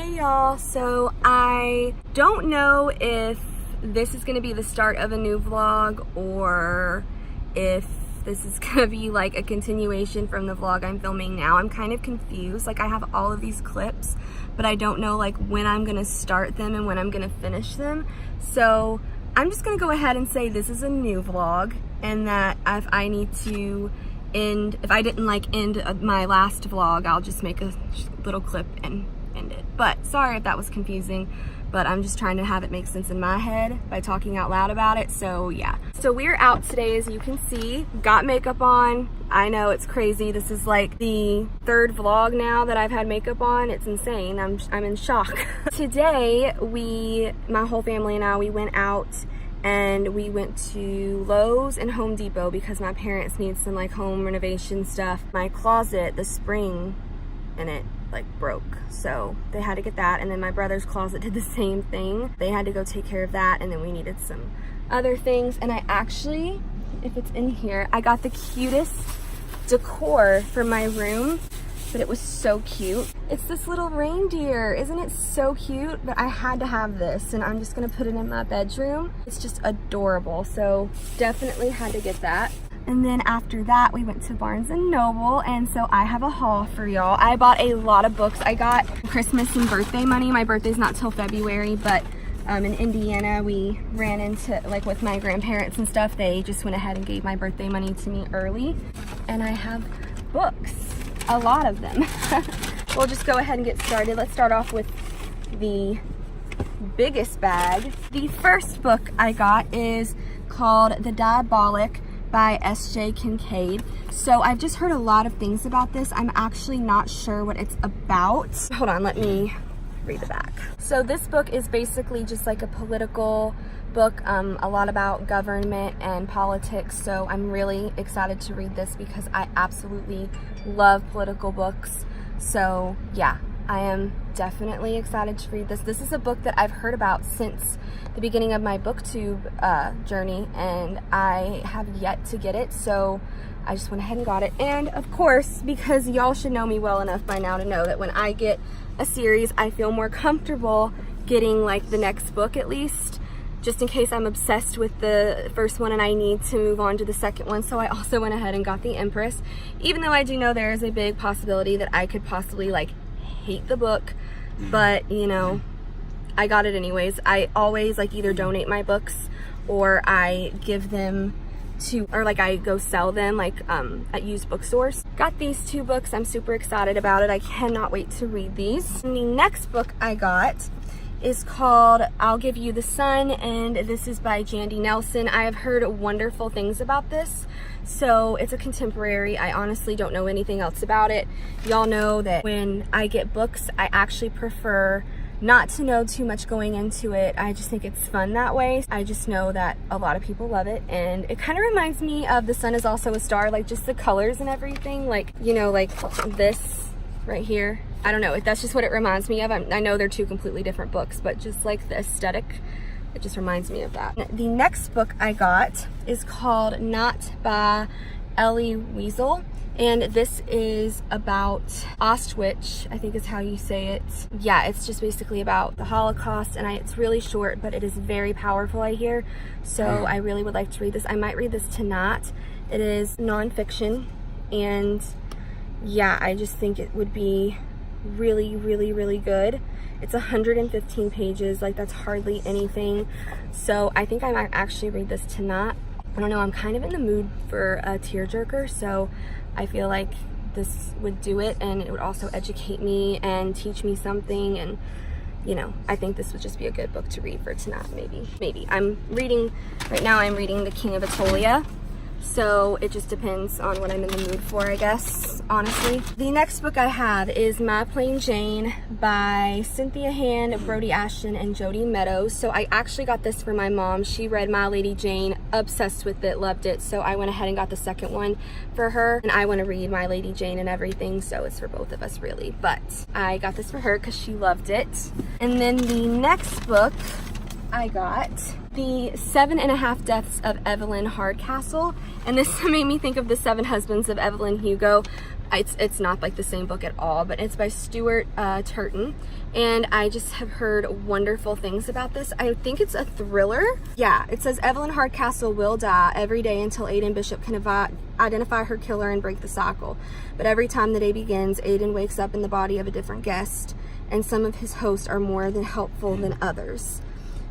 Hey y'all, so I don't know if this is gonna be the start of a new vlog or if this is gonna be like a continuation from the vlog I'm filming now. I'm kind of confused. Like, I have all of these clips, but I don't know like when I'm gonna start them and when I'm gonna finish them. So I'm just gonna go ahead and say this is a new vlog, and that if I need to end, if I didn't like end my last vlog, I'll just make a little clip and end it. But sorry if that was confusing, but I'm just trying to have it make sense in my head by talking out loud about it. So yeah, so we're out today, as you can see. Got makeup on. I know, it's crazy. This is like the third vlog now that I've had makeup on. It's insane. I'm in shock. Today my whole family and I, we went out and we went to Lowe's and Home Depot because my parents need some like home renovation stuff. My closet, the spring in it like broke, so they had to get that, and then my brother's closet did the same thing. They had to go take care of that, and then we needed some other things. And I actually, if it's in here, I got the cutest decor for my room, but it was so cute. It's this little reindeer. Isn't it so cute? But I had to have this, and I'm just gonna put it in my bedroom. It's just adorable, so definitely had to get that. And then after that, we went to Barnes & Noble, and so I have a haul for y'all. I bought a lot of books. I got Christmas and birthday money. My birthday's not till February, but in Indiana, we ran into, like with my grandparents and stuff, they just went ahead and gave my birthday money to me early. And I have books, a lot of them. We'll just go ahead and get started. Let's start off with the biggest bag. The first book I got is called The Diabolic by S.J. Kincaid. So I've just heard a lot of things about this. I'm actually not sure what it's about. Hold on, let me read the back. So this book is basically just like a political book, a lot about government and politics. So I'm really excited to read this because I absolutely love political books. So yeah, I am definitely excited to read this. This is a book that I've heard about since the beginning of my booktube journey, and I have yet to get it, so I just went ahead and got it. And of course, because y'all should know me well enough by now to know that when I get a series, I feel more comfortable getting like the next book at least, just in case I'm obsessed with the first one and I need to move on to the second one. So I also went ahead and got The Empress, even though I do know there is a big possibility that I could possibly like hate the book, but you know, I got it anyways. I always like either donate my books or I give them to, or like I go sell them like at used bookstores. Got these two books. I'm super excited about it. I cannot wait to read these. And the next book I got is called I'll Give You the Sun, and this is by Jandy Nelson. I have heard wonderful things about this. So it's a contemporary. I honestly don't know anything else about it. Y'all know that when I get books, I actually prefer not to know too much going into it. I just think it's fun that way. I just know that a lot of people love it, and it kind of reminds me of The Sun Is Also a Star, like just the colors and everything, like, you know, like this right here. I don't know, that's just what it reminds me of. I know they're two completely different books, but just like the aesthetic, it just reminds me of that. The next book I got is called Not by Elie Wiesel, and this is about Auschwitz, I think is how you say it. Yeah, it's just basically about the Holocaust, and it's really short, but it is very powerful, I hear. So I really would like to read this. I might read this tonight. It is nonfiction, and yeah, I just think it would be really, really, really good. It's 115 pages, like that's hardly anything. So I think I might actually read this tonight. I don't know, I'm kind of in the mood for a tearjerker, so I feel like this would do it, and it would also educate me and teach me something, and you know, I think this would just be a good book to read for tonight, maybe. I'm reading, right now I'm reading The King of Atolia. So it just depends on what I'm in the mood for, I guess, honestly. The next book I have is My Plain Jane by Cynthia Hand, Brody Ashton, and Jody Meadows. So I actually got this for my mom. She read My Lady Jane, obsessed with it, loved it. So I went ahead and got the second one for her. And I want to read My Lady Jane and everything, so it's for both of us really. But I got this for her because she loved it. And then the next book I got The 7.5 Deaths of Evelyn Hardcastle, and this made me think of The 7 Husbands of Evelyn Hugo, It's not like the same book at all, but it's by Stuart Turton, and I just have heard wonderful things about this. I think it's a thriller. Yeah, it says Evelyn Hardcastle will die every day until Aiden Bishop can identify her killer and break the cycle. But every time the day begins, Aiden wakes up in the body of a different guest, and some of his hosts are more than helpful than others.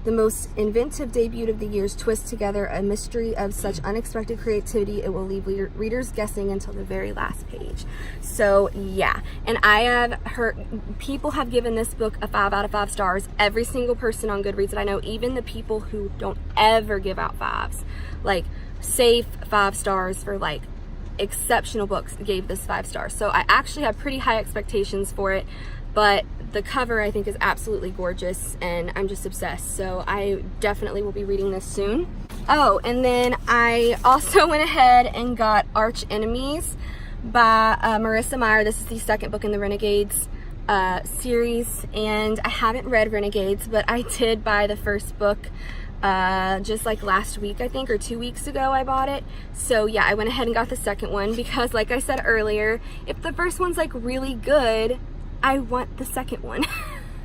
The most inventive debut of the years twists together a mystery of such unexpected creativity it will leave readers guessing until the very last page. So yeah, and I have heard people have given this book a 5 out of 5 stars. Every single person on Goodreads that I know, even the people who don't ever give out 5s, like safe 5 stars for like exceptional books, gave this 5 stars. So I actually have pretty high expectations for it, but the cover I think is absolutely gorgeous and I'm just obsessed. So I definitely will be reading this soon. Oh, and then I also went ahead and got Arch Enemies by Marissa Meyer. This is the second book in the Renegades series, and I haven't read Renegades, but I did buy the first book just like last week, I think, or 2 weeks ago I bought it. So yeah, I went ahead and got the second one because, like I said earlier, if the first one's like really good, I want the second one.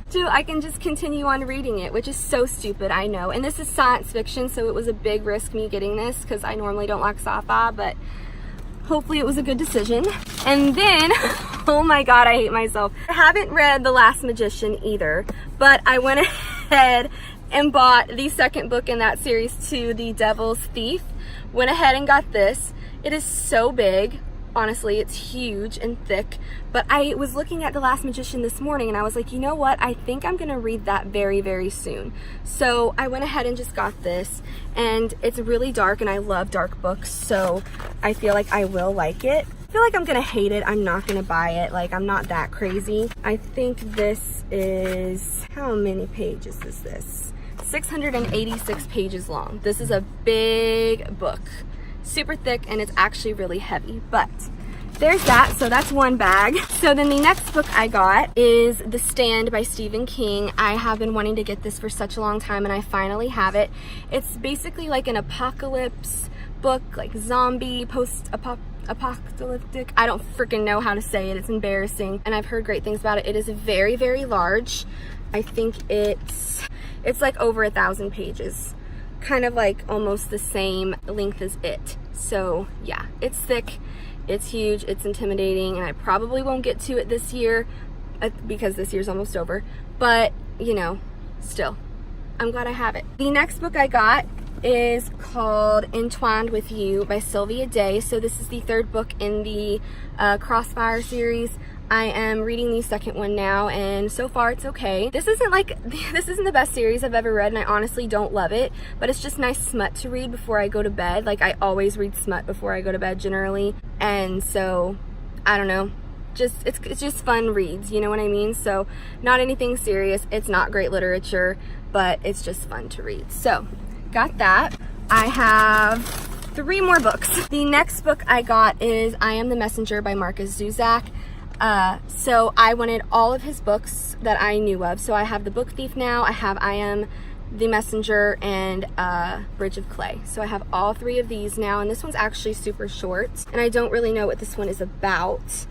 So I can just continue on reading it, which is so stupid, I know. And this is science fiction, so it was a big risk me getting this because I normally don't like sci-fi, but hopefully it was a good decision. And then, oh my god, I hate myself. I haven't read The Last Magician either, but I went ahead and bought the second book in that series too, The Devil's Thief. Went ahead and got this. It is so big. Honestly, it's huge and thick, but I was looking at The Last Magician this morning and I was like, you know what? I think I'm gonna read that very, very soon. So I went ahead and just got this, and it's really dark and I love dark books, so I feel like I will like it. I feel like I'm gonna hate it. I'm not gonna buy it. Like, I'm not that crazy. I think this is, how many pages is this? 686 pages long. This is a big book. Super thick, and it's actually really heavy, but there's that. So that's one bag. So then the next book I got is The Stand by Stephen King. I have been wanting to get this for such a long time, and I finally have it. It's basically like an apocalypse book, like zombie, post-apocalyptic. I don't freaking know how to say it. It's embarrassing, and I've heard great things about it. It is very, very large. I think it's like over 1,000 pages. Kind of like almost the same length as it. So yeah, it's thick, it's huge, it's intimidating, and I probably won't get to it this year because this year's almost over, but you know, still, I'm glad I have it. The next book I got is called Entwined with You by Sylvia Day. So this is the third book in the Crossfire series. I am reading the second one now, and so far it's okay. This isn't the best series I've ever read, and I honestly don't love it, but it's just nice smut to read before I go to bed. Like, I always read smut before I go to bed generally, and so I don't know, it's just fun reads, you know what I mean? So not anything serious, it's not great literature, but it's just fun to read. So got that. I have 3 more books. The next book I got is I Am the Messenger by Marcus Zuzak. So I wanted all of his books that I knew of. So I have The Book Thief now, I have I Am the Messenger, and Bridge of Clay. So I have all 3 of these now, and this one's actually super short, and I don't really know what this one is about,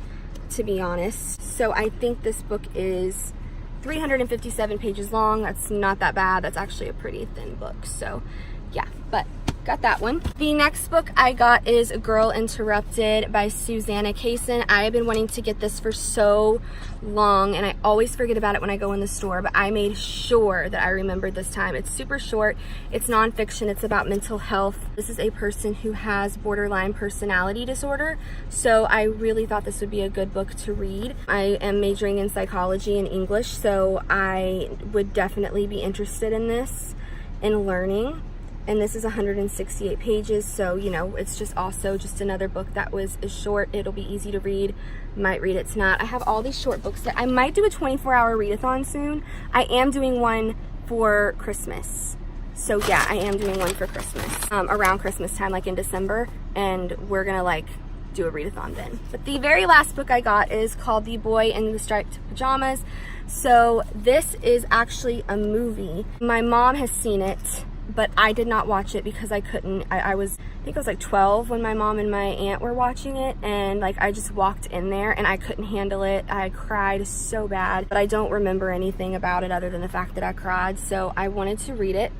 to be honest. So I think this book is 357 pages long. That's not that bad. That's actually a pretty thin book. So yeah, but got that one. The next book I got is Girl Interrupted by Susanna Kaysen. I have been wanting to get this for so long, and I always forget about it when I go in the store, but I made sure that I remembered this time. It's super short. It's nonfiction. It's about mental health. This is a person who has borderline personality disorder, so I really thought this would be a good book to read. I am majoring in psychology and English, so I would definitely be interested in this and learning. And this is 168 pages, so you know, it's just also just another book that is short. It'll be easy to read. Might read it tonight. I have all these short books that I might do a 24-hour readathon soon. I am doing one for Christmas. So yeah, I am doing one for Christmas, around Christmas time, like in December, and we're gonna like do a readathon then. But the very last book I got is called The Boy in the Striped Pajamas. So this is actually a movie. My mom has seen it, but I did not watch it because I couldn't. I was think I was like 12 when my mom and my aunt were watching it, and like I just walked in there and I couldn't handle it. I cried so bad, but I don't remember anything about it other than the fact that I cried. So I wanted to read it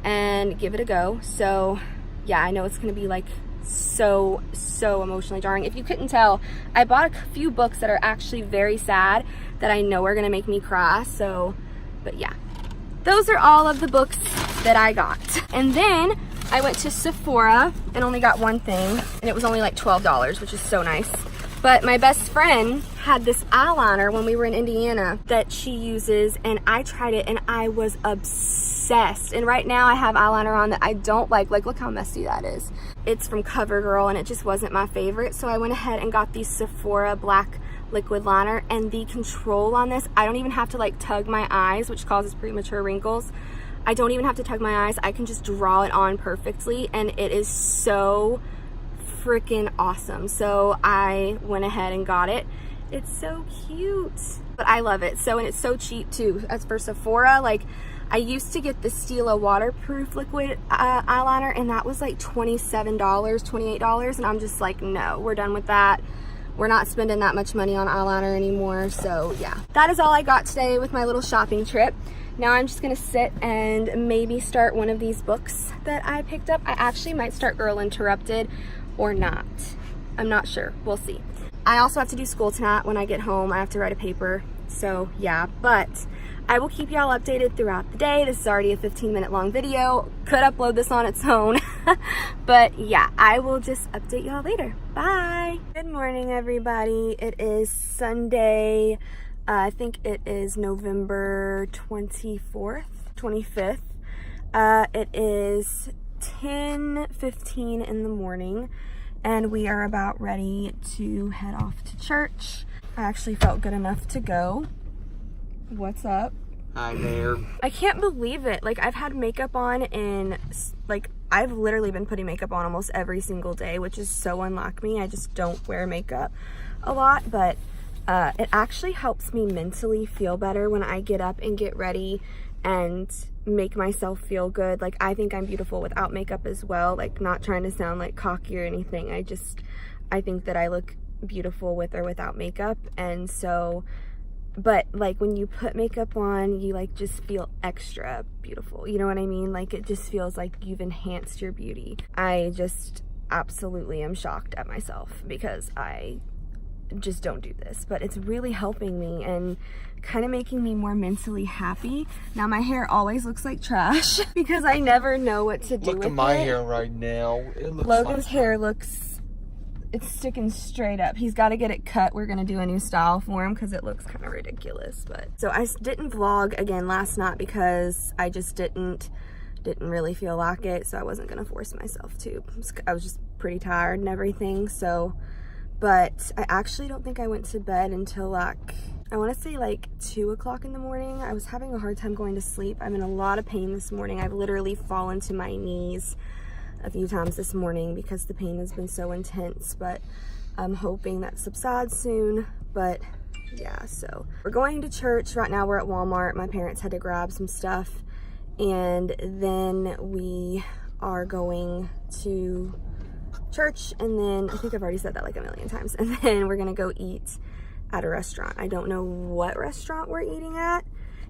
and give it a go. So yeah, I know it's gonna be like so emotionally jarring. If you couldn't tell, I bought a few books that are actually very sad that I know are gonna make me cry. So, but yeah, those are all of the books that I got. And then I went to Sephora and only got one thing, and it was only like $12, which is so nice. But my best friend had this eyeliner when we were in Indiana that she uses, and I tried it and I was obsessed. And right now I have eyeliner on that I don't like. Like, look how messy that is. It's from CoverGirl and it just wasn't my favorite. So I went ahead and got the Sephora black liquid liner, and the control on this, I don't even have to like tug my eyes, which causes premature wrinkles. I don't even have to tug my eyes. I can just draw it on perfectly, and it is so freaking awesome. So I went ahead and got it. It's so cute, but I love it. So, and it's so cheap too. As for Sephora, like I used to get the Stila waterproof liquid eyeliner, and that was like $27, $28, and I'm just like, no, we're done with that. We're not spending that much money on eyeliner anymore. So yeah, that is all I got today with my little shopping trip. Now I'm just gonna sit and maybe start one of these books that I picked up. I actually might start Girl Interrupted or not. I'm not sure, we'll see. I also have to do school tonight when I get home. I have to write a paper, so yeah, but I will keep y'all updated throughout the day. This is already a 15-minute long video. Could upload this on its own, but yeah, I will just update y'all later. Bye. Good morning, everybody. It is Sunday. I think it is November 24th, 25th. It is 10:15 in the morning, and we are about ready to head off to church. I actually felt good enough to go. What's up? Hi there. I can't believe it. Like, I've had makeup on and like I've literally been putting makeup on almost every single day, which is so unlike me. I just don't wear makeup a lot, but it actually helps me mentally feel better when I get up and get ready and make myself feel good. Like, I think I'm beautiful without makeup as well. Like, not trying to sound like cocky or anything. I think that I look beautiful with or without makeup. And so, but like when you put makeup on, you like just feel extra beautiful. You know what I mean? Like, it just feels like you've enhanced your beauty. I just absolutely am shocked at myself because I just don't do this, but it's really helping me and kind of making me more mentally happy. Now my hair always looks like trash because I never know what to do with it. Look at my hair right now. It looks Logan's like hair looks, it's sticking straight up. He's got to get it cut. We're gonna do a new style for him because it looks kind of ridiculous. But so I didn't vlog again last night because I just didn't really feel like it, so I wasn't gonna force myself to. I was just pretty tired and everything. So, but I actually don't think I went to bed until like, I want to say like 2 o'clock in the morning. I was having a hard time going to sleep. I'm in a lot of pain this morning. I've literally fallen to my knees a few times this morning because the pain has been so intense, but I'm hoping that subsides soon. But yeah, so we're going to church. Right now we're at Walmart. My parents had to grab some stuff, and then we are going to church, and then I think I've already said that like a million times, and then we're gonna go eat at a restaurant. I don't know what restaurant we're eating at.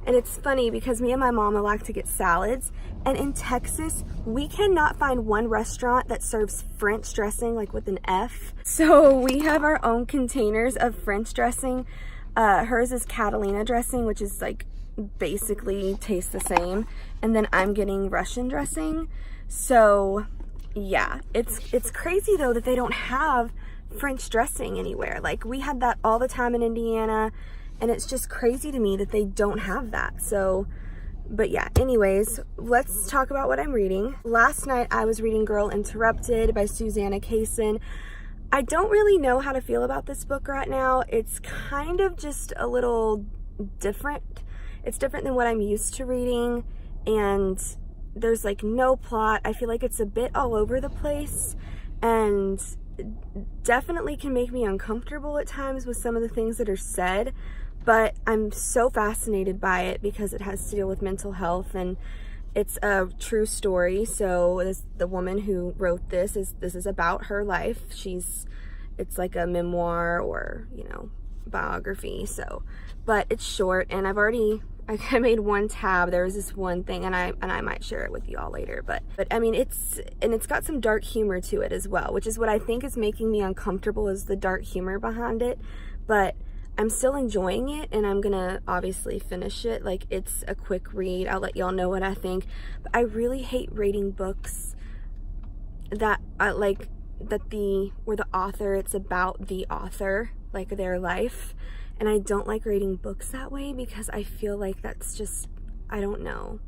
And it's funny because me and my mama like to get salads, and in Texas we cannot find one restaurant that serves French dressing, like with an F. So we have our own containers of French dressing. Hers is Catalina dressing, which is like basically tastes the same, and then I'm getting Russian dressing. So yeah, it's crazy though that they don't have French dressing anywhere. Like, we had that all the time in Indiana, and it's just crazy to me that they don't have that. So, but yeah, anyways, let's talk about what I'm reading. Last night I was reading Girl Interrupted by Susanna Kaysen. I don't really know how to feel about this book right now. It's kind of just a little different. It's different than what I'm used to reading, and there's like no plot. I feel like it's a bit all over the place, and definitely can make me uncomfortable at times with some of the things that are said, but I'm so fascinated by it because it has to deal with mental health, and It's a true story. So the woman who wrote this is about her life. It's like a memoir or, you know, biography. So, but it's short, and I made one tab. There was this one thing, and I might share it with you all later, but I mean, it's got some dark humor to it as well, which is what I think is making me uncomfortable, is the dark humor behind it. But I'm still enjoying it, and I'm gonna obviously finish it. Like, it's a quick read. I'll let y'all know what I think. But I really hate reading books that where the author, it's about the author, like their life. And I don't like reading books that way, because I feel like that's just, I don't know.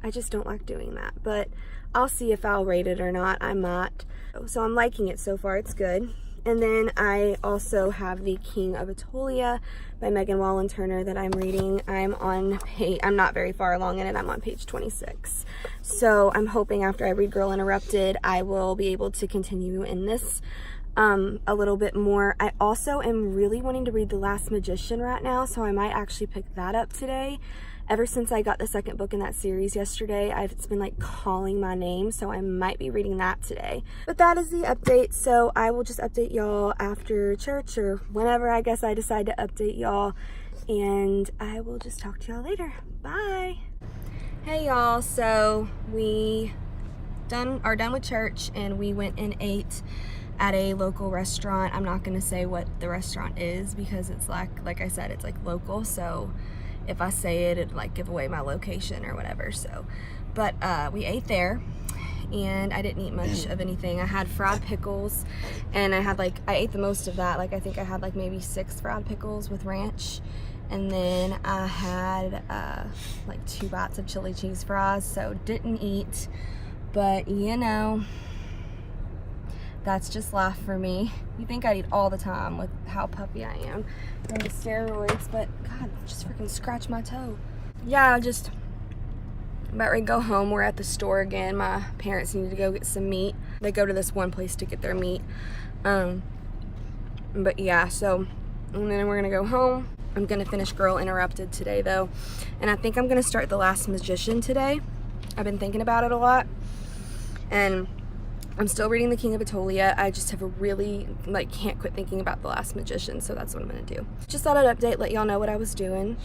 I just don't like doing that. But I'll see if I'll rate it or not. I might. So I'm liking it so far. It's good. And then I also have The King of Atolia by Megan Wallen Turner that I'm reading. I'm not very far along in it. I'm on page 26. So I'm hoping after I read Girl Interrupted, I will be able to continue in this a little bit more. I also am really wanting to read The Last Magician right now, so I might actually pick that up today. Ever since I got the second book in that series yesterday, it's been like calling my name, so I might be reading that today. But that is the update, so I will just update y'all after church, or whenever I guess I decide to update y'all, and I will just talk to y'all later. Bye! Hey y'all, so we are done with church, and we went and ate at a local restaurant. I'm not gonna say what the restaurant is, because it's like I said, it's like local, so if I say it, it'd like give away my location or whatever. So, but we ate there, and I didn't eat much of anything. I had fried pickles, and I ate the most of that. Like, I think I had like maybe 6 fried pickles with ranch, and then I had like 2 bites of chili cheese fries. So didn't eat, but you know, that's just life for me. You think I'd eat all the time with how puffy I am and the steroids, but God, just freaking scratch my toe. Yeah, I'm just about ready to go home. We're at the store again. My parents need to go get some meat. They go to this one place to get their meat. But yeah, so, and then we're gonna go home. I'm gonna finish Girl Interrupted today though, and I think I'm gonna start The Last Magician today. I've been thinking about it a lot, and I'm still reading The King of Atolia. I just have a really, can't quit thinking about The Last Magician, so that's what I'm gonna do. Just thought I'd update, let y'all know what I was doing.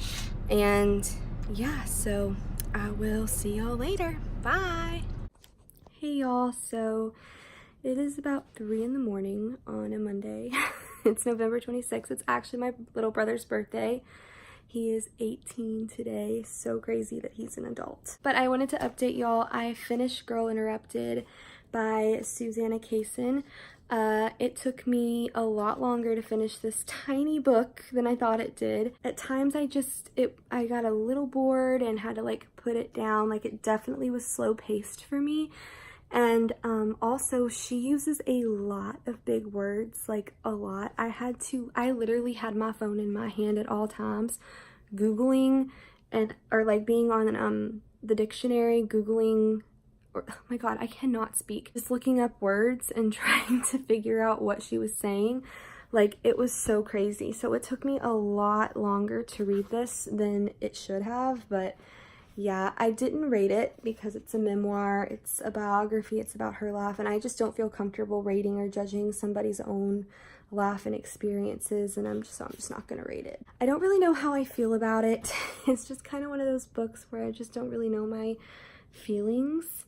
And yeah, so I will see y'all later. Bye. Hey y'all, so it is about 3 in the morning on a Monday. It's November 26th. It's actually my little brother's birthday. He is 18 today. So crazy that he's an adult. But I wanted to update y'all. I finished Girl Interrupted by Susanna Kaysen. It took me a lot longer to finish this tiny book than I thought it did. At times I got a little bored and had to put it down. It definitely was slow paced for me. And also she uses a lot of big words, a lot. I literally had my phone in my hand at all times, Googling or being on the dictionary, Googling, or, oh my God, I cannot speak. Just looking up words and trying to figure out what she was saying. It was so crazy. So it took me a lot longer to read this than it should have, but yeah, I didn't rate it because it's a memoir, it's a biography, it's about her life, and I just don't feel comfortable rating or judging somebody's own life and experiences, and I'm just not gonna rate it. I don't really know how I feel about it. It's just kind of one of those books where I just don't really know my feelings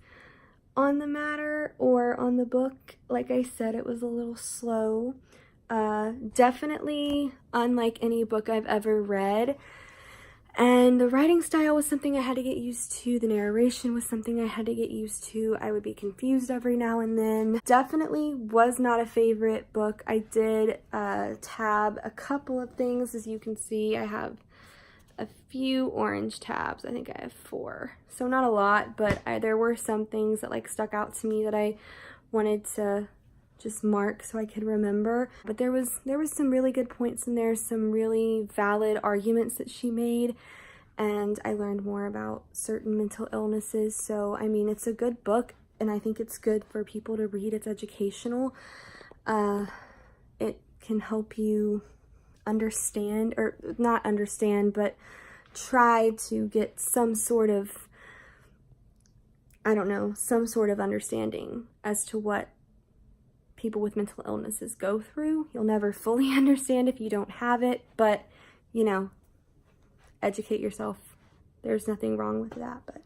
on the matter or on the book. Like I said, it was a little slow. Definitely unlike any book I've ever read. And the writing style was something I had to get used to. The narration was something I had to get used to. I would be confused every now and then. Definitely was not a favorite book. I did tab a couple of things. As you can see, I have a few orange tabs. I think I have 4. So not a lot, but there were some things that stuck out to me that I wanted to just mark so I could remember. But there was some really good points in there, some really valid arguments that she made, and I learned more about certain mental illnesses. So I mean, it's a good book, and I think it's good for people to read. It's educational. It can help you understand, or not understand, but try to get some sort of I don't know, some sort of understanding as to what people with mental illnesses go through. You'll never fully understand if you don't have it, but, you know, educate yourself. There's nothing wrong with that, but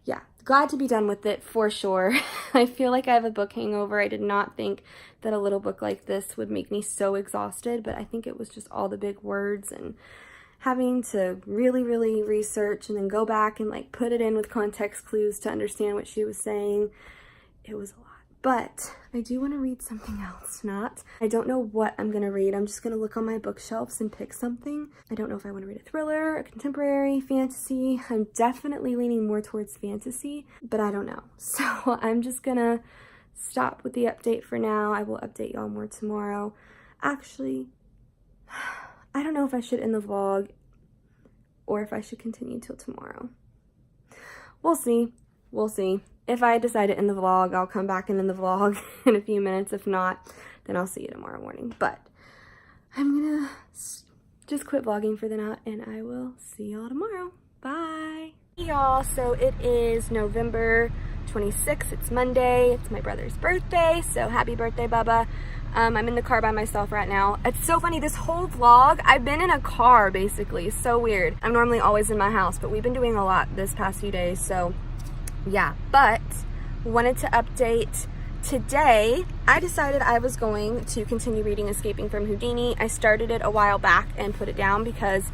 yeah, glad to be done with it for sure. I feel like I have a book hangover. I did not think that a little book like this would make me so exhausted, but I think it was just all the big words and having to really research and then go back and like put it in with context clues to understand what she was saying. It was a lot. But I do want to read something else. I don't know what I'm going to read. I'm just going to look on my bookshelves and pick something. I don't know if I want to read a thriller, a contemporary, fantasy. I'm definitely leaning more towards fantasy, but I don't know. So I'm just going to stop with the update for now. I will update y'all more tomorrow. Actually, I don't know if I should end the vlog or if I should continue till tomorrow. We'll see. We'll see. If I decide to end the vlog, I'll come back and end the vlog in a few minutes. If not, then I'll see you tomorrow morning. But I'm gonna just quit vlogging for the night and I will see y'all tomorrow. Bye. Hey y'all, so it is November 26th. It's Monday. It's my brother's birthday, so happy birthday, Bubba. I'm in the car by myself right now. It's so funny, this whole vlog, I've been in a car basically. It's so weird. I'm normally always in my house, but we've been doing a lot this past few days, so yeah. But wanted to update today. I decided I was going to continue reading Escaping from Houdini. I started it a while back and put it down because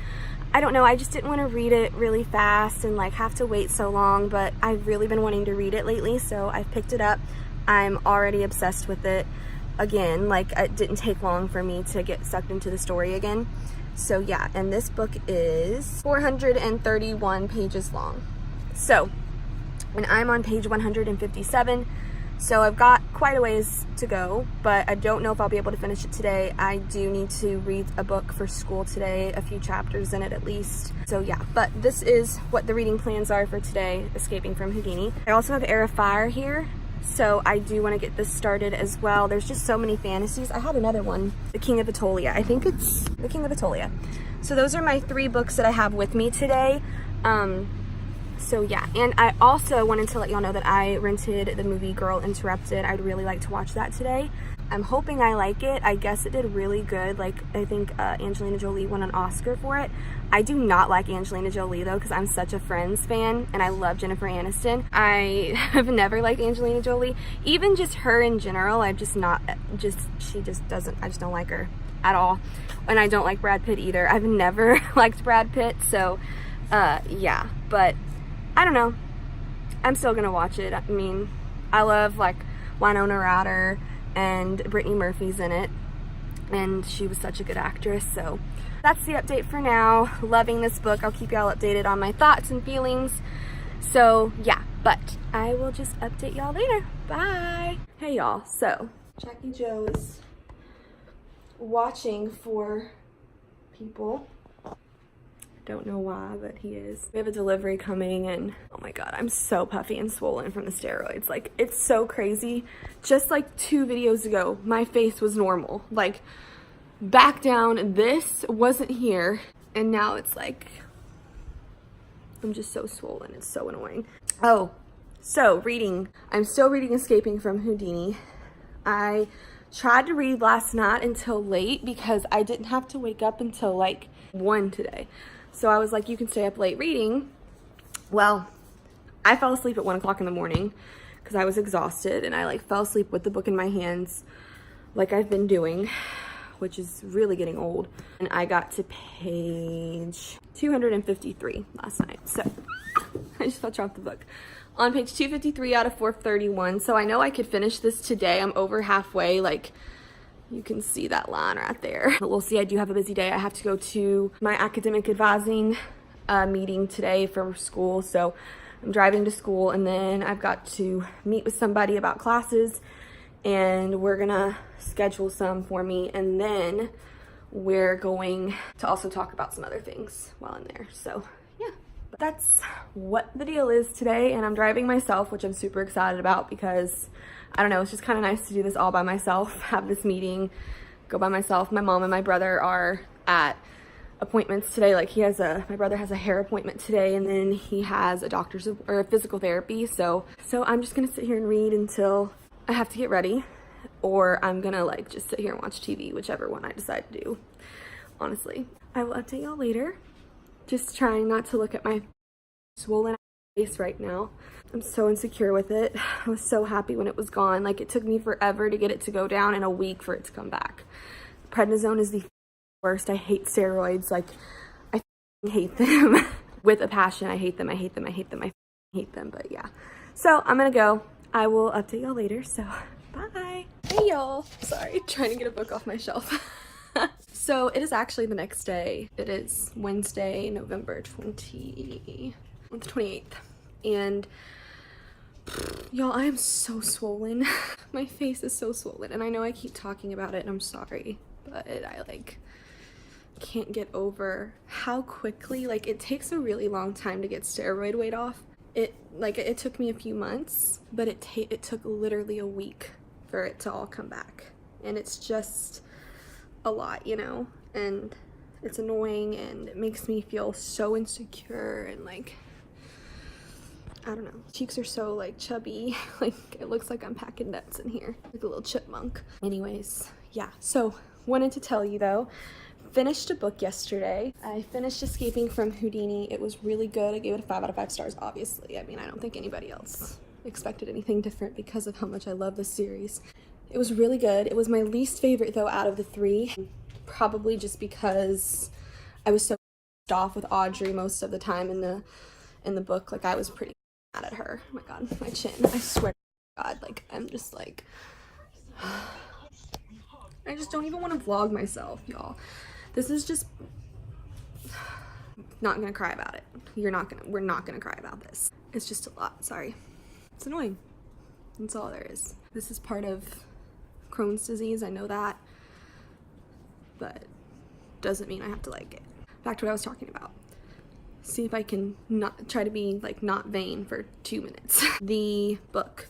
I don't know, I just didn't want to read it really fast and like have to wait so long, but I've really been wanting to read it lately, so I've picked it up. I'm already obsessed with it again. Like, it didn't take long for me to get sucked into the story again. So yeah, and this book is 431 pages long. So, and I'm on page 157, so I've got quite a ways to go, but I don't know if I'll be able to finish it today. I do need to read a book for school today, a few chapters in it at least. So yeah, but this is what the reading plans are for today, Escaping from Houdini. I also have Air of Fire here, so I do want to get this started as well. There's just so many fantasies. I had another one, The King of Atolia. I think it's The King of Atolia. So those are my 3 books that I have with me today. So yeah, and I also wanted to let y'all know that I rented the movie Girl Interrupted. I'd really like to watch that today. I'm hoping I like it. I guess it did really good. Like, I think Angelina Jolie won an Oscar for it. I do not like Angelina Jolie though, because I'm such a Friends fan and I love Jennifer Aniston. I have never liked Angelina Jolie. Even just her in general, I just don't like her at all. And I don't like Brad Pitt either. I've never liked Brad Pitt, so yeah, but I don't know. I'm still gonna watch it. I mean, I love like Winona Ryder and Brittany Murphy's in it, and she was such a good actress. So that's the update for now. Loving this book. I'll keep y'all updated on my thoughts and feelings. So yeah, but I will just update y'all later. Bye. Hey y'all, so Jackie Joe is watching for people. Don't know why, but he is. We have a delivery coming and oh my god, I'm so puffy and swollen from the steroids. Like, it's so crazy. Just like 2 videos ago, my face was normal. Like, back down, this wasn't here, and now it's like, I'm just so swollen. It's so annoying. Oh, so reading. I'm still reading Escaping from Houdini. I tried to read last night until late because I didn't have to wake up until like 1 today. So I was like, you can stay up late reading. Well, I fell asleep at 1 o'clock in the morning because I was exhausted, and I like fell asleep with the book in my hands like I've been doing, which is really getting old. And I got to page 253 last night. So I just fell off the book. On page 253 out of 431. So I know I could finish this today. I'm over halfway, like, you can see that line right there. But we'll see. I do have a busy day. I have to go to my academic advising meeting today for school. So I'm driving to school, and then I've got to meet with somebody about classes, and we're gonna schedule some for me. And then we're going to also talk about some other things while I'm there. So yeah, but that's what the deal is today. And I'm driving myself, which I'm super excited about because I don't know, it's just kind of nice to do this all by myself, have this meeting, go by myself. My mom and my brother are at appointments today. Like my brother has a hair appointment today, and then he has a or a physical therapy. So I'm just gonna sit here and read until I have to get ready, or I'm gonna like just sit here and watch TV, whichever one I decide to do, honestly. I will update y'all later. Just trying not to look at my swollen face right now. I'm so insecure with it. I was so happy when it was gone. Like, it took me forever to get it to go down, and a week for it to come back. Prednisone is the worst. I hate steroids. Like, I hate them with a passion. I hate them. I hate them. I hate them. I hate them. But yeah. So I'm gonna go. I will update y'all later. So bye. Hey y'all. Sorry, trying to get a book off my shelf. So it is actually the next day. It is Wednesday, November 28th. And y'all, I am so swollen. My face is so swollen, and I know I keep talking about it, and I'm sorry, but I like can't get over how quickly, like, it takes a really long time to get steroid weight off. It took me a few months, but it took literally a week for it to all come back, and it's just a lot, you know, and it's annoying, and it makes me feel so insecure, and like, I don't know. Cheeks are so like chubby. Like, it looks like I'm packing nuts in here, like a little chipmunk. Anyways, yeah. So wanted to tell you though, finished a book yesterday. I finished Escaping from Houdini. It was really good. I gave it a 5 out of 5 stars, obviously. I mean, I don't think anybody else expected anything different because of how much I love this series. It was really good. It was my least favorite though out of the 3, probably just because I was so pissed off with Audrey most of the time in the book. Like, I was pretty mad at her. Oh my god, my chin. I swear to god, like, I'm just like, I just don't even want to vlog myself, y'all. This is just not gonna cry about it. We're not gonna cry about this. It's just a lot. Sorry. It's annoying. That's all there is. This is part of Crohn's disease, I know that, but doesn't mean I have to like it. Back to what I was talking about. See if I can not try to be like not vain for 2 minutes. The book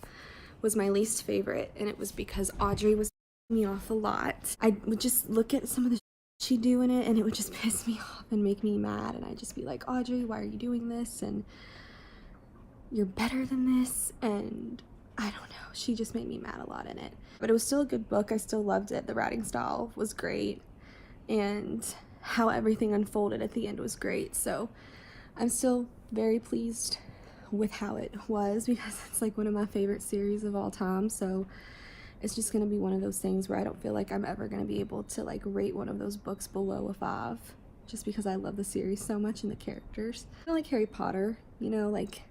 was my least favorite, and it was because Audrey was me off a lot. I would just look at some of the she'd do in it, and it would just piss me off and make me mad, and I'd just be like, Audrey, why are you doing this? And you're better than this, and I don't know. She just made me mad a lot in it. But it was still a good book. I still loved it. The writing style was great, and how everything unfolded at the end was great. So I'm still very pleased with how it was, because it's like one of my favorite series of all time. So it's just going to be one of those things where I don't feel like I'm ever going to be able to like rate one of those books below a 5, just because I love the series so much and the characters. Kind of like Harry Potter, you know, like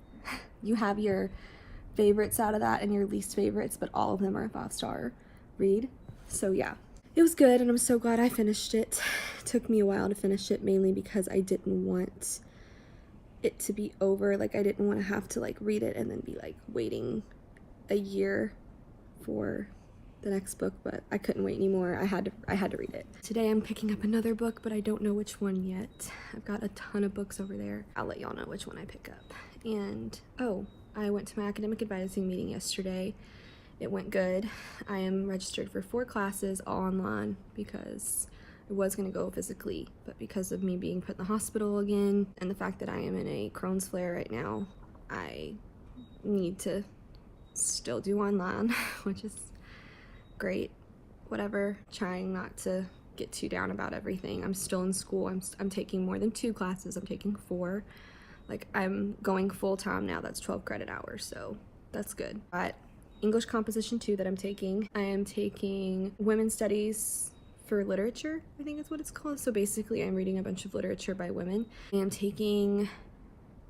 you have your favorites out of that and your least favorites, but all of them are a 5-star read. So yeah, it was good, and I'm so glad I finished it. It took me a while to finish it, mainly because I didn't want it to be over. Like, I didn't want to have to like read it and then be like waiting a year for the next book, but I couldn't wait anymore. I had to read it. Today I'm picking up another book, but I don't know which one yet. I've got a ton of books over there. I'll let y'all know which one I pick up. And oh, I went to my academic advising meeting yesterday. It went good. I am registered for 4 classes, all online, because I was going to go physically, but because of me being put in the hospital again and the fact that I am in a Crohn's flare right now, I need to still do online, which is great. Whatever. Trying not to get too down about everything. I'm still in school. I'm taking more than 2 classes. I'm taking 4. Like, I'm going full-time now. That's 12 credit hours, so that's good. Got English Composition 2 that I'm taking. I am taking Women's Studies for Literature, I think is what it's called. So basically, I'm reading a bunch of literature by women. I am taking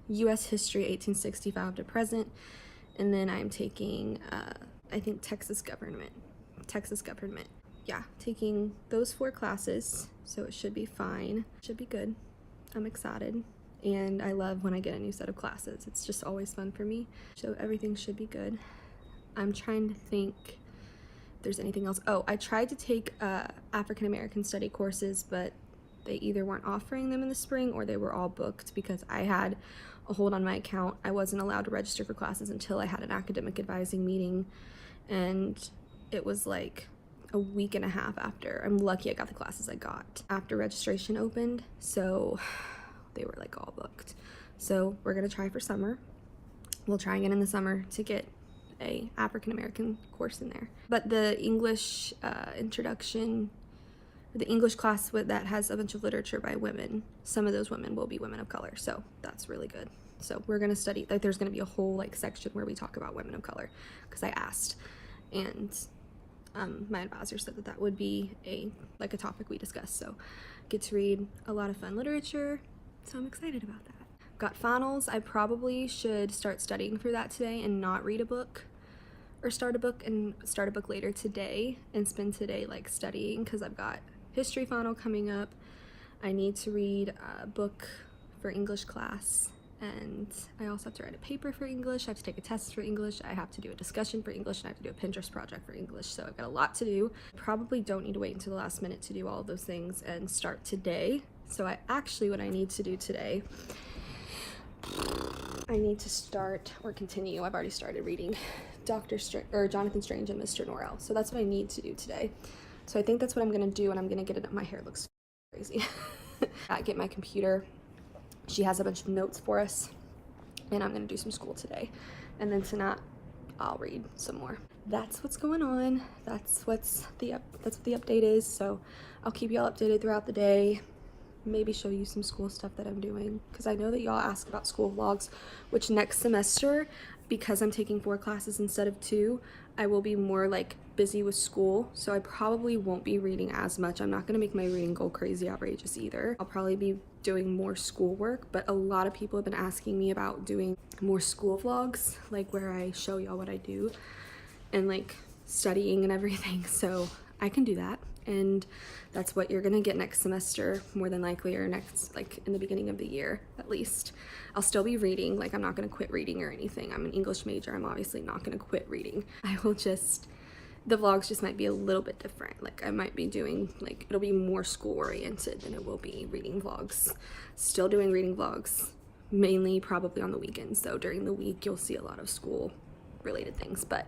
U.S. History 1865 to present, and then I'm taking, I think, Texas Government. Yeah, taking those 4 classes, so it should be fine. Should be good. I'm excited. And I love when I get a new set of classes. It's just always fun for me. So everything should be good. I'm trying to think if there's anything else. Oh, I tried to take African American study courses, but they either weren't offering them in the spring or they were all booked because I had a hold on my account. I wasn't allowed to register for classes until I had an academic advising meeting, and it was like a week and a half after. I'm lucky I got the classes I got after registration opened, so they were like all booked. So we're gonna try for summer. We'll try again in the summer to get a African American course in there. But the English introduction, the English class that has a bunch of literature by women, some of those women will be women of color, so that's really good. So we're gonna study, like there's gonna be a whole like section where we talk about women of color, because I asked, and my advisor said that that would be a topic we discuss. So get to read a lot of fun literature, so I'm excited about that. Got finals. I probably should start studying for that today and not read a book, or start a book later today and spend today like studying, because I've got history final coming up. I need to read a book for English class, and I also have to write a paper for English. I have to take a test for English. I have to do a discussion for English, and I have to do a Pinterest project for English. So I've got a lot to do. Probably don't need to wait until the last minute to do all of those things and start today. So what I need to do today, I need to start or continue. I've already started reading Jonathan Strange and Mr. Norrell. So that's what I need to do today. So I think that's what I'm gonna do, and I'm gonna get it up. My hair looks crazy. I get my computer. She has a bunch of notes for us, and I'm gonna do some school today. And then tonight, I'll read some more. That's what's going on. That's what the update is. So I'll keep y'all updated throughout the day. Maybe show you some school stuff that I'm doing, because I know that y'all ask about school vlogs, which next semester, because I'm taking 4 classes instead of 2, I will be more like busy with school, so I probably won't be reading as much. I'm not gonna make my reading go crazy outrageous either. I'll probably be doing more schoolwork, but a lot of people have been asking me about doing more school vlogs, like where I show y'all what I do and like studying and everything, so I can do that. And that's what you're gonna get next semester, more than likely, or next, like in the beginning of the year at least. I'll still be reading, like I'm not gonna quit reading or anything. I'm an English major, I'm obviously not gonna quit reading. The vlogs just might be a little bit different. Like I might be doing, like it'll be more school oriented than it will be reading vlogs. Still doing reading vlogs, mainly probably on the weekends. So during the week, you'll see a lot of school related things, but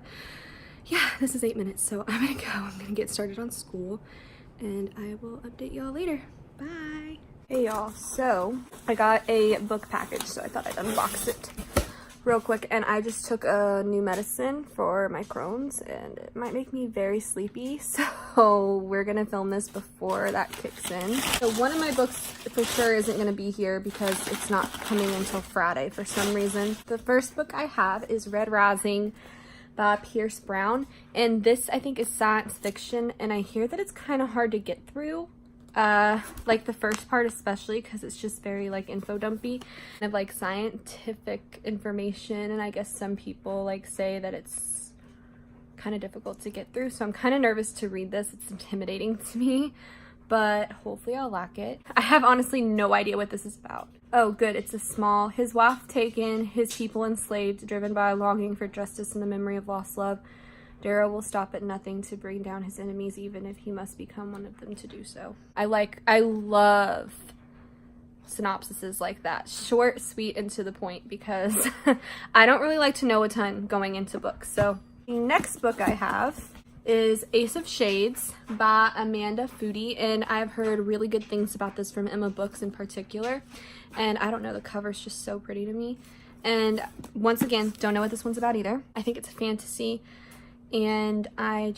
yeah, this is 8 minutes, so I'm gonna go. I'm gonna get started on school, and I will update y'all later. Bye. Hey y'all, so I got a book package, so I thought I'd unbox it real quick. And I just took a new medicine for my Crohn's, and it might make me very sleepy, so we're gonna film this before that kicks in. So one of my books for sure isn't gonna be here because it's not coming until Friday for some reason. The first book I have is Red Rising by Pierce Brown, and this I think is science fiction, and I hear that it's kind of hard to get through, like the first part especially, because it's just very like info dumpy of like scientific information, and I guess some people like say that it's kind of difficult to get through, so I'm kind of nervous to read this. It's intimidating to me, but hopefully I'll like it. I have honestly no idea what this is about. Oh good, it's his wife taken, his people enslaved, driven by a longing for justice and the memory of lost love. Darrow will stop at nothing to bring down his enemies, even if he must become one of them to do so. I love synopsises like that. Short, sweet, and to the point, because I don't really like to know a ton going into books. So the next book I have is Ace of Shades by Amanda Foody, and I've heard really good things about this from Emma Books in particular, and I don't know, the cover's just so pretty to me. And once again, don't know what this one's about either. I think it's a fantasy, and I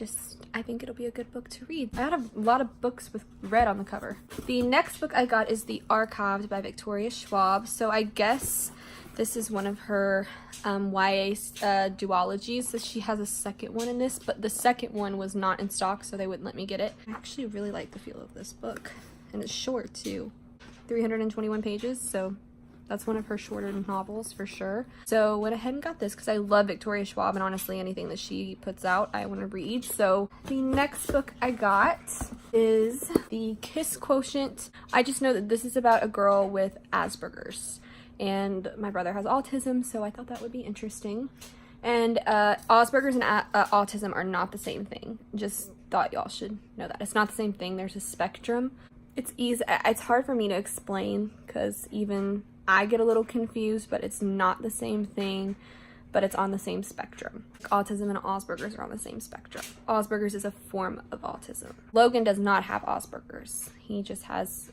think it'll be a good book to read. I had a lot of books with red on the cover. The next book I got is The Archived by Victoria Schwab, so I guess this is one of her YA duologies. So she has a second one in this, but the second one was not in stock, so they wouldn't let me get it. I actually really like the feel of this book, and it's short too. 321 pages, so that's one of her shorter novels for sure. So went ahead and got this because I love Victoria Schwab, and honestly anything that she puts out I want to read. So the next book I got is The Kiss Quotient. I just know that this is about a girl with Asperger's, and my brother has autism, so I thought that would be interesting. And Asperger's and autism are not the same thing. Just thought y'all should know that. It's not the same thing. There's a spectrum. It's hard for me to explain because even I get a little confused, but it's not the same thing. but it's on the same spectrum. Autism and Asperger's are on the same spectrum. Asperger's is a form of autism. Logan does not have Asperger's. He just has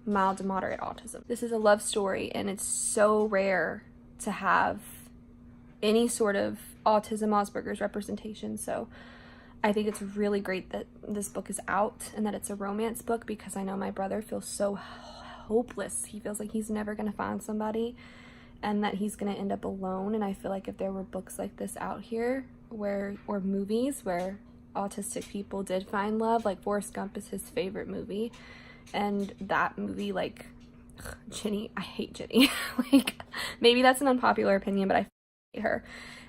mild to moderate autism. This is a love story, and it's so rare to have any sort of autism Asperger's representation. So I think it's really great that this book is out and that it's a romance book, because I know my brother feels so hopeless. He feels like he's never going to find somebody and that he's going to end up alone. And I feel like if there were books like this out here or movies where autistic people did find love, like Forrest Gump is his favorite movie, and that movie, like, Jenny, I hate Jenny. Like, maybe that's an unpopular opinion, but I hate her,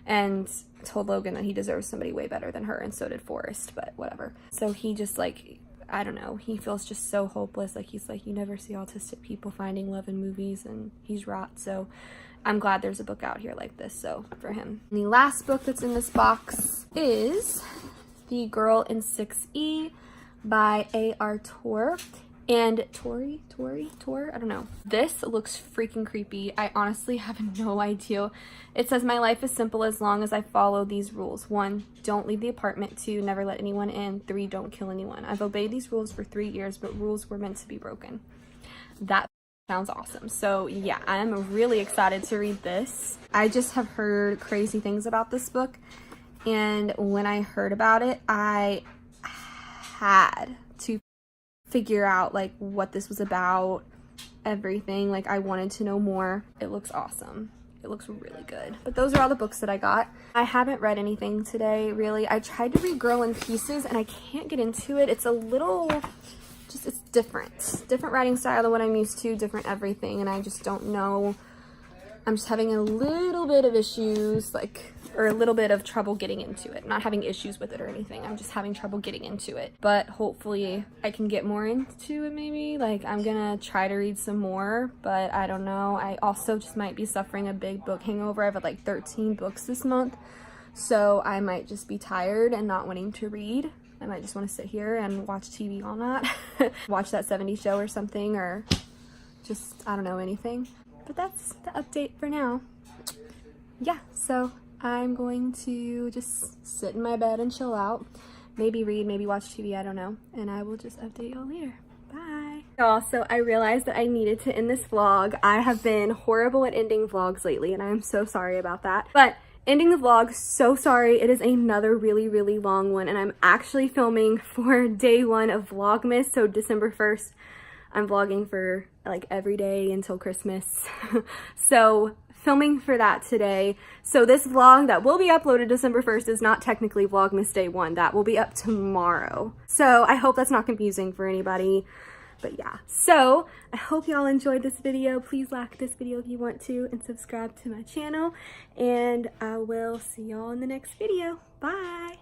and told Logan that he deserves somebody way better than her, and so did Forrest, but whatever. So he just, like, I don't know, he feels just so hopeless. Like, he's like, you never see autistic people finding love in movies, and he's right. So I'm glad there's a book out here like this, so for him. And the last book that's in this box is The Girl in 6E by A.R. Torr. And Tor, I don't know. This looks freaking creepy. I honestly have no idea. It says, my life is simple as long as I follow these rules. 1, don't leave the apartment. 2, never let anyone in. 3, don't kill anyone. I've obeyed these rules for 3 years, but rules were meant to be broken. That sounds awesome. So yeah, I'm really excited to read this. I just have heard crazy things about this book, and when I heard about it, I had to figure out like what this was about, everything. Like, I wanted to know more. It looks awesome. It looks really good. But those are all the books that I got. I haven't read anything today, really. I tried to read Girl in Pieces and I can't get into it. It's a little, it's different writing style than what I'm used to, different everything, and I just don't know. I'm just having a little bit of issues, like, or a little bit of trouble getting into it. I'm not having issues with it or anything. I'm just having trouble getting into it. But hopefully I can get more into it maybe. Like, I'm gonna try to read some more, but I don't know. I also just might be suffering a big book hangover. I've had like 13 books this month. So I might just be tired and not wanting to read. I might just want to sit here and watch TV all night. Watch that 70s show or something, or just, I don't know, anything. But that's the update for now. Yeah, so I'm going to just sit in my bed and chill out. Maybe read, maybe watch TV, I don't know. And I will just update y'all later. Bye. Also, I realized that I needed to end this vlog. I have been horrible at ending vlogs lately, and I am so sorry about that. But ending the vlog, so sorry. It is another really, really long one, and I'm actually filming for day 1 of Vlogmas, so December 1st. I'm vlogging for like every day until Christmas. So filming for that today. So this vlog that will be uploaded December 1st is not technically Vlogmas day 1. That will be up tomorrow. So I hope that's not confusing for anybody. But yeah, so I hope y'all enjoyed this video. Please like this video if you want to, and subscribe to my channel. And I will see y'all in the next video. Bye.